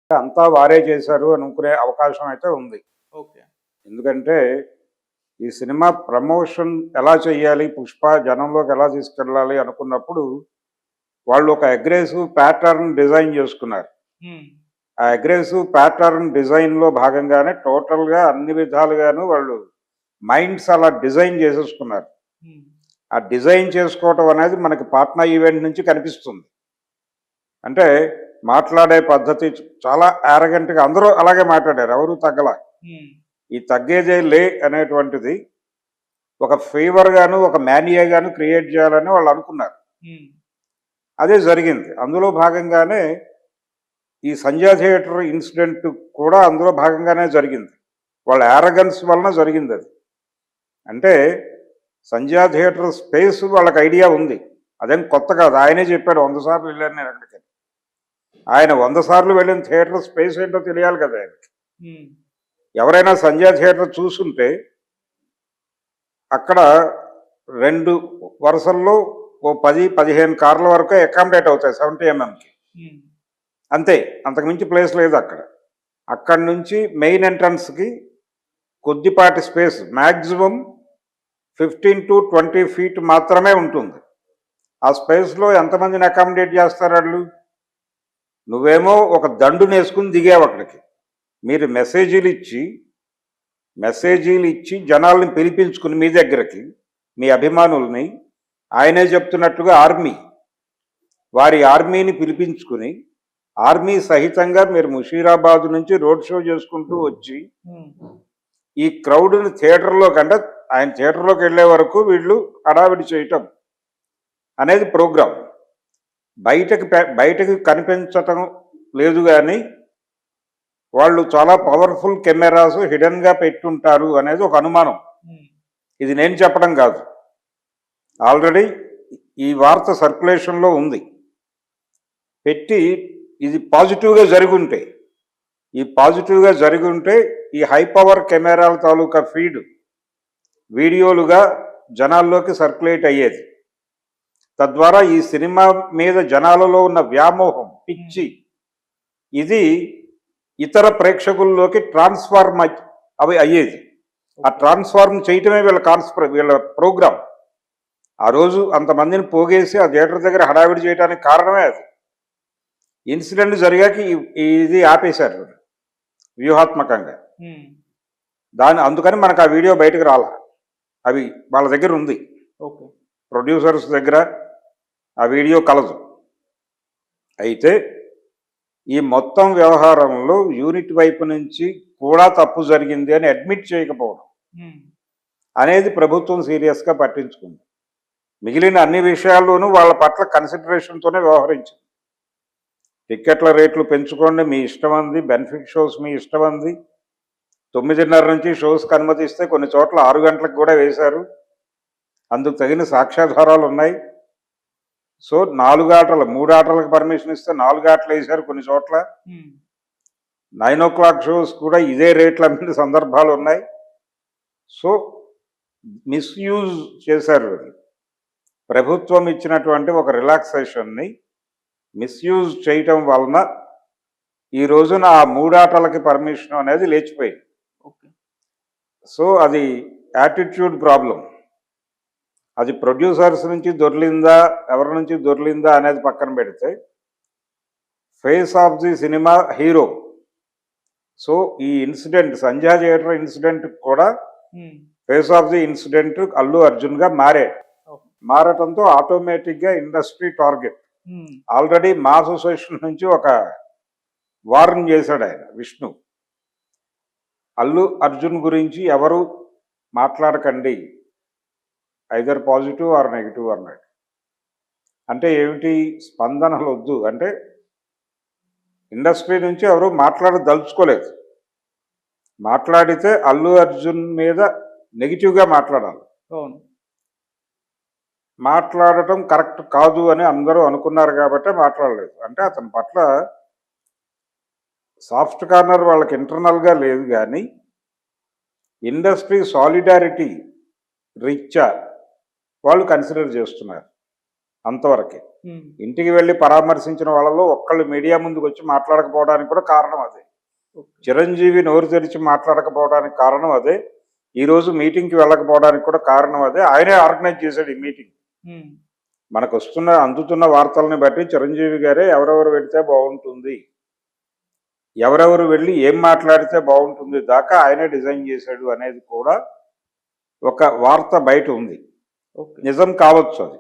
అంతా వారే చేశారు అనుకునే అవకాశం అయితే ఉంది. ఓకే. ఎందుకంటే ఈ సినిమా ప్రమోషన్ ఎలా చేయాలి, 'పుష్ప' జనంలోకి ఎలా తీసుకెళ్ళాలి అనుకున్నప్పుడు వాళ్ళు ఒక అగ్రెసివ్ ప్యాటర్న్ డిజైన్ చేసుకున్నారు. హ్మ్. ఆ అగ్రెసివ్ ప్యాటర్న్ డిజైన్‌లో భాగంగానే టోటల్‌గా అన్ని విధాలుగాను వాళ్ళు మైండ్స్ అలా డిజైన్ చేసేసుకున్నారు. హ్మ్. ఆ డిజైన్ చేసుకోవటం అనేది మనకి పాట్నా ఈవెంట్ నుంచి కనిపిస్తుంది. అంటే మాట్లాడే పద్ధతి చాలా యారగెంట్‌గా అందరూ అలాగే మాట్లాడారు. ఎవరు తగ్గల. హ్మ్. ఈ తగ్గేదే లే అనేటువంటిది ఒక ఫీవర్‌గాను, ఒక మేనియాగాను క్రియేట్ చేయాలని వాళ్ళు అనుకున్నారు. హ్మ్. అదే జరిగింది. అందులో భాగంగానే ఈ సంధ్యా థియేటర్ ఇన్సిడెంట్ కూడా అందులో భాగంగానే జరిగింది. వాళ్ళ యారగన్స్ వలన జరిగిందది. అంటే సంధ్యా థియేటర్ స్పేస్ వాళ్ళకి ఐడియా ఉంది. అదేం కొత్త కాదు. ఆయనే చెప్పాడు 100 సార్లు వెళ్ళాను నేను అక్కడికి. ఆయన 100 సార్లు వెళ్ళిన థియేటర్ స్పేస్ ఏంటో తెలియాలి కదా ఆయనకి. హ్మ్. ఎవరైనా సంధ్యా థియేటర్ చూసుంటే అక్కడ 2 వరుసల్లో ఓ 10, 15 కార్ల వరకు అకామిడేట్ అవుతాయి 70 ఎంఎంకి. హ్మ్. అంతే. అంతకు మించి ప్లేస్ లేదు అక్కడ. అక్కడి నుంచి మెయిన్ ఎంట్రన్స్‌కి కొద్దిపాటి స్పేస్ మాక్సిమం 15-20 ఫీట్ మాత్రమే ఉంటుంది. ఆ స్పేస్‌లో ఎంతమందిని అకామిడేట్ చేస్తారాళ్ళు? నువ్వేమో ఒక దండునేసుకుని దిగావక్కడికి. మీరు మెసేజీలిచ్చి జనాల్ని పిలిపించుకుని మీ దగ్గరకి, మీ అభిమానుల్ని ఆయనే చెప్తున్నట్లుగా వారి ఆర్మీని పిలిపించుకుని, ఆర్మీ సహితంగా మీరు ముషీరాబాద్ నుంచి రోడ్ షో చేసుకుంటూ వచ్చి, ఈ క్రౌడ్‌ని థియేటర్‌లోకి ఆయన థియేటర్‌లోకి వెళ్ళే వరకు వీళ్ళు హడావిడి చేయటం అనేది ప్రోగ్రామ్. బయటకి కనిపించటం లేదు గాని వాళ్ళు చాలా పవర్ఫుల్ కెమెరాస్ హిడెన్‌గా పెట్టుంటారు అనేది ఒక అనుమానం. ఇది నేను చెప్పడం కాదు. ఆల్రెడీ ఈ వార్త సర్క్యులేషన్‌లో ఉంది. పెట్టి ఇది పాజిటివ్‌గా జరిగుంటే, ఈ హై పవర్ కెమెరాల తాలూకా ఫీడ్ వీడియోలుగా జనాల్లోకి సర్క్యులేట్ అయ్యేది. తద్వారా ఈ సినిమా మీద జనాలలో ఉన్న వ్యామోహం, పిచ్చి ఇది ఇతర ప్రేక్షకుల్లోకి ట్రాన్స్ఫార్మ్ అవి అయ్యేది. ఆ ట్రాన్స్ఫార్మ్ చేయటమే వీళ్ళ ప్రోగ్రామ్. ఆ రోజు అంతమందిని పోగేసి ఆ థియేటర్ దగ్గర హడావిడి చేయడానికి కారణమే అది. ఇన్సిడెంట్ జరిగాక ఇది ఆపేశారు వ్యూహాత్మకంగా. అందుకని మనకు ఆ వీడియో బయటకు రాల. అవి వాళ్ళ దగ్గర ఉంది. ప్రొడ్యూసర్స్ దగ్గర ఆ వీడియో కలదు. అయితే ఈ మొత్తం వ్యవహారంలో యూనిట్ వైపు నుంచి కూడా తప్పు జరిగింది అని అడ్మిట్ చేయకపోవడం అనేది ప్రభుత్వం సీరియస్గా పట్టించుకుంది. మిగిలిన అన్ని విషయాల్లోనూ వాళ్ళ పట్ల కన్సిడరేషన్తోనే వ్యవహరించింది. టిక్కెట్ల రేట్లు పెంచుకోండి మీ ఇష్టం అంది, బెనిఫిట్ షోస్ మీ ఇష్టం అంది. 9:30 నుంచి షోస్కి అనుమతిస్తే కొన్ని చోట్ల 6 గంటలకు కూడా వేశారు. అందుకు తగిన సాక్ష్యాధారాలు ఉన్నాయి. సో 4 ఆటలు 3 ఆటలకు పర్మిషన్ ఇస్తే 4 ఆటలు వేశారు కొన్ని చోట్ల. 9 షోస్ కూడా ఇదే రేట్లు అమ్మిన సందర్భాలు ఉన్నాయి. సో మిస్యూజ్ చేశారు. ప్రభుత్వం ఇచ్చినటువంటి ఒక రిలాక్సేషన్ని మిస్యూజ్ చేయటం వలన ఈ రోజున ఆ 3 ఆటలకి పర్మిషన్ అనేది లేచిపోయింది. సో అది యాటిట్యూడ్ ప్రాబ్లం. అది ప్రొడ్యూసర్స్ నుంచి దొర్లిందా, ఎవరి నుంచి దొర్లిందా అనేది పక్కన పెడితే face of the cinema hero. So ఈ ఇన్సిడెంట్ సంధ్యా థియేటర్ ఇన్సిడెంట్ కూడా face of the incident Allu అర్జున్గా మారటంతో ఆటోమేటిక్గా ఇండస్ట్రీ టార్గెట్. ఆల్రెడీ మా అసోసియేషన్ నుంచి ఒక వార్న్ చేశాడు ఆయన విష్ణు. అల్లు అర్జున్ గురించి ఎవరు మాట్లాడకండి, ఐదర్ పాజిటివ్ ఆర్ నెగిటివ్ అన్నాడు. అంటే ఏమిటి? స్పందనలు వద్దు అంటే ఇండస్ట్రీ నుంచి ఎవరు మాట్లాడదలుచుకోలేదు. మాట్లాడితే అల్లు అర్జున్ మీద నెగిటివ్గా మాట్లాడాలి. మాట్లాడటం కరెక్ట్ కాదు అని అందరూ అనుకున్నారు కాబట్టి మాట్లాడలేదు. అంటే అతని పట్ల సాఫ్ట్ కార్నర్ వాళ్ళకి ఇంటర్నల్గా లేదు కానీ ఇండస్ట్రీ సాలిడారిటీ రీత్యా వాళ్ళు కన్సిడర్ చేస్తున్నారు. అంతవరకే. ఇంటికి వెళ్ళి పరామర్శించిన వాళ్ళలో ఒక్కళ్ళు మీడియా ముందుకు వచ్చి మాట్లాడకపోవడానికి కూడా కారణం అదే. చిరంజీవి నోరు తెరిచి మాట్లాడకపోవడానికి కారణం అదే. ఈరోజు మీటింగ్కి వెళ్ళకపోవడానికి కూడా కారణం అదే. ఆయనే ఆర్గనైజ్ చేశాడు ఈ మీటింగ్. మనకు అందుతున్న వార్తల్ని బట్టి చిరంజీవి గారే ఎవరెవరు వెళితే బాగుంటుంది, ఎవరెవరు వెళ్ళి ఏం మాట్లాడితే బాగుంటుంది దాకా ఆయనే డిజైన్ చేశాడు అనేది కూడా ఒక వార్త బయట ఉంది. నిజం కావచ్చు అది.